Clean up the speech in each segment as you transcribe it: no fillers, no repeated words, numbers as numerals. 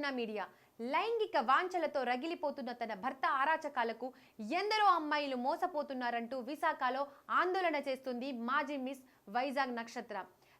ప్రజ్ఞ media. లైంగిక వాంఛలతో రగిలిపోతున్న తన భర్త ఆరాచకాలకు ఎందరో అమ్మాయిలు మోసపోతున్నారంటూ విశాఖలో ఆందోళన చేస్తుంది మాజీ మిస్ వైజాగ్ నక్షత్ర.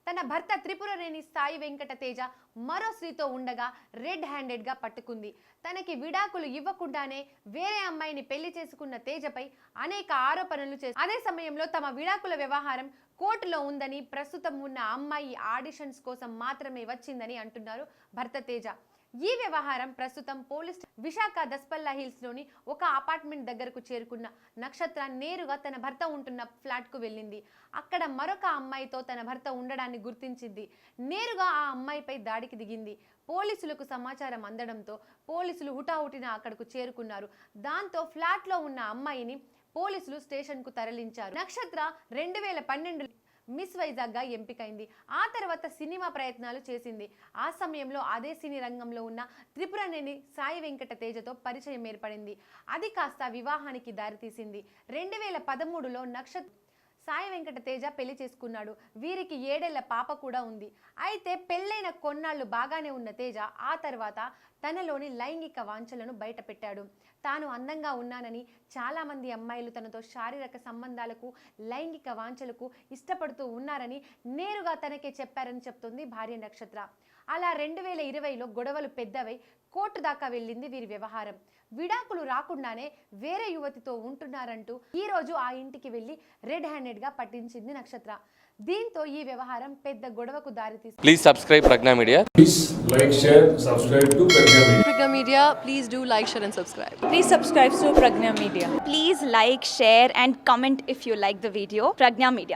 తన భర్త త్రిపురనేని సాయి వెంకట తేజ మరో స్త్రీతో ఉండగా రెడ్ హ్యాండెడ్ గా పట్టుకుంది. తనకి విడాకులు ఇవ్వకుండానే వేరే అమ్మాయిని పెళ్లి చేసుకున్న తేజపై అనేక ఆరోపణలు చేశారు. అదే సమయంలో తమ విడాకుల వ్యవహారం కోర్టులో ఉందని, ప్రస్తుతం ఉన్న అమ్మాయి ఆడిషన్స్ కోసం మాత్రమే వచ్చిందని అంటున్నారు భర్త తేజ. ఈ వ్యవహారం ప్రస్తుతం పోలీస్ విశాఖ దస్పల్లా హిల్స్ లోని ఒక అపార్ట్మెంట్ దగ్గరకు చేరుకున్న నక్షత్ర నేరుగా తన భర్త ఉంటున్న ఫ్లాట్ కు వెళ్ళింది. అక్కడ మరొక అమ్మాయితో తన భర్త ఉండడాన్ని గుర్తించింది. నేరుగా ఆ అమ్మాయిపై దాడికి దిగింది. పోలీసులకు సమాచారం అందడంతో పోలీసులు హుటాహుటిన అక్కడకు చేరుకున్నారు. దాంతో ఫ్లాట్ లో ఉన్న అమ్మాయిని పోలీసులు స్టేషన్ కు తరలించారు. నక్షత్ర 2012 మిస్ వైజాగ్ గా ఎంపికైంది. ఆ తర్వాత సినిమా ప్రయత్నాలు చేసింది. ఆ సమయంలో అదే సినీ రంగంలో ఉన్న త్రిపురనేని సాయి వెంకట తేజతో పరిచయం ఏర్పడింది. అది కాస్త వివాహానికి దారితీసింది. 2013లో నక్షత్ర సాయి వెంకట తేజ పెళ్లి చేసుకున్నాడు. వీరికి 7 ఏళ్ల పాప కూడా ఉంది. అయితే పెళ్ళైన కొన్నాళ్ళు బాగానే ఉన్న తేజ ఆ తర్వాత తనలోని లైంగిక వాంఛలను బయటపెట్టాడు. తాను అందంగా ఉన్నానని, చాలా మంది అమ్మాయిలు తనతో శారీరక సంబంధాలకు, లైంగిక వాంఛలకు ఇష్టపడుతూ ఉన్నారని నేరుగా తనకే చెప్పారని చెప్తుంది భార్య నక్షత్ర. అలా 2020లో గొడవలు పెద్దవై కోర్టు దాకా వెళ్ళింది వీరి వ్యవహారం. విడాకులు రాకుండానే వేరే యువతితో ఉంటున్నారంటూ ఈ రోజు ఆ ఇంటికి వెళ్లి రెడ్ హ్యాండెడ్ గా పట్టించింది నక్షత్ర. దీంతో ఈ వ్యవహారం పెద్ద గొడవకు దారితీసింది. Please subscribe Pragna media. Please like, share, subscribe to Pragna Media. Pragna Media, please do like, share and subscribe. Please subscribe to Pragna Media. Please like, share and comment if you like the video. Pragna Media.